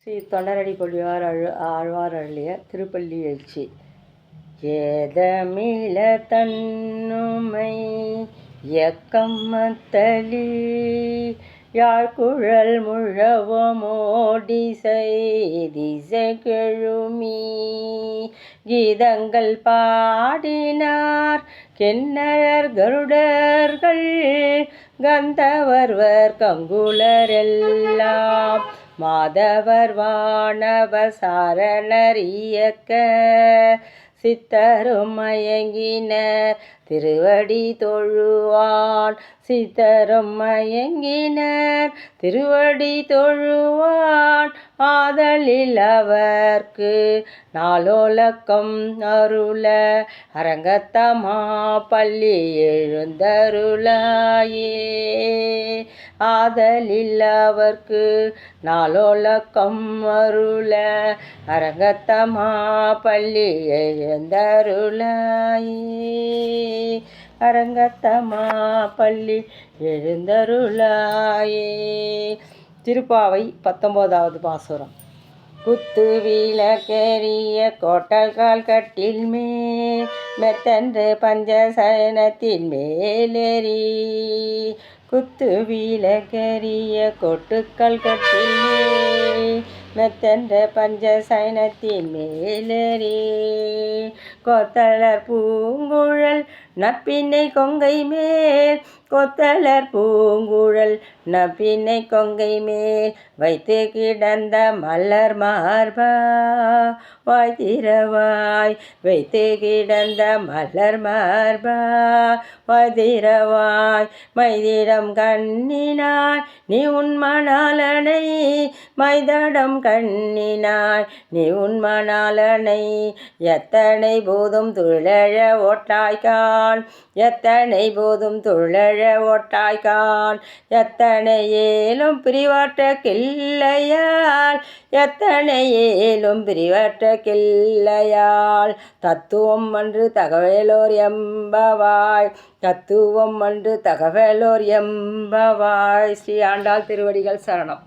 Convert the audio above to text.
ஸ்ரீ தொண்டரடி கொள்ளியார் ஆழ்வார் அருளிய திருப்பள்ளி எழுச்சி. ஏதமிழ தன்னுமை எக்கம்மத்தலி யாழ்குழல் முழவமோடி திசை கெழுமி கீதங்கள் பாடினார் கென்னரர் கருடர்கள் கந்தவர்வர் கங்குலரெல்லாம் மாதவர் வானவர் சாரணர் இயக்க சித்தரும் மயங்கினர் திருவடி தொழுவான் சித்தரும் மயங்கினர் திருவடி தொழுவான் ஆதலில் அவர்க்கு நாளோலக்கம் அருள அரங்கத்தமா பள்ளி எழுந்தருளாயே. ஆதலில் அவர்க்கு நாளோலக்கம் அருள அரங்கத்தமா பள்ளி எழுந்தருளாயே. அரங்கத்தமா பள்ளி எழுந்தருளாயே. திருப்பாவை 19வது பாசுரம். குத்து விளக்கெரிய கோட்டல்கால் கட்டில் மேல் மெத்தன்று பஞ்சசயனத்தின் மேலேறி குத்து விளக்கெரிய கொட்டுக்கள் கட்டில் மேல் மெத்தன்ற பஞ்சசயனத்தின் மேலேறி கொத்தலர் பூங்குழல் நப்பின்னை கொங்கை மேல் கொத்தலர் பூங்குழல் நப்பின்னை கொங்கை மேல் வைத்து கிடந்த மலர் மார்பா வாய் திறவாய் வைத்து கிடந்த மலர் மார்பா வாய் திறவாய் மைதிடம் கண்ணினாய் நீ உன் மணாலனை மைதடம் கண்ணினாய் நீ உன் மணாலனை எத்தனை போதும் துழழ ஒட்டாய்கான் எத்தனை போதும் துழழ ஒட்டாய்கான் எத்தனை ஏலும் பிரிவற்ற கிள்ளையால் எத்தனை ஏலும் பிரிவற்ற கிள்ளையால் தத்துவம் அன்று தகவலோர் எம்பவாய் தத்துவம் அன்று தகவலோர் எம்பவாய். ஸ்ரீ ஆண்டாள் திருவடிகள் சரணம்.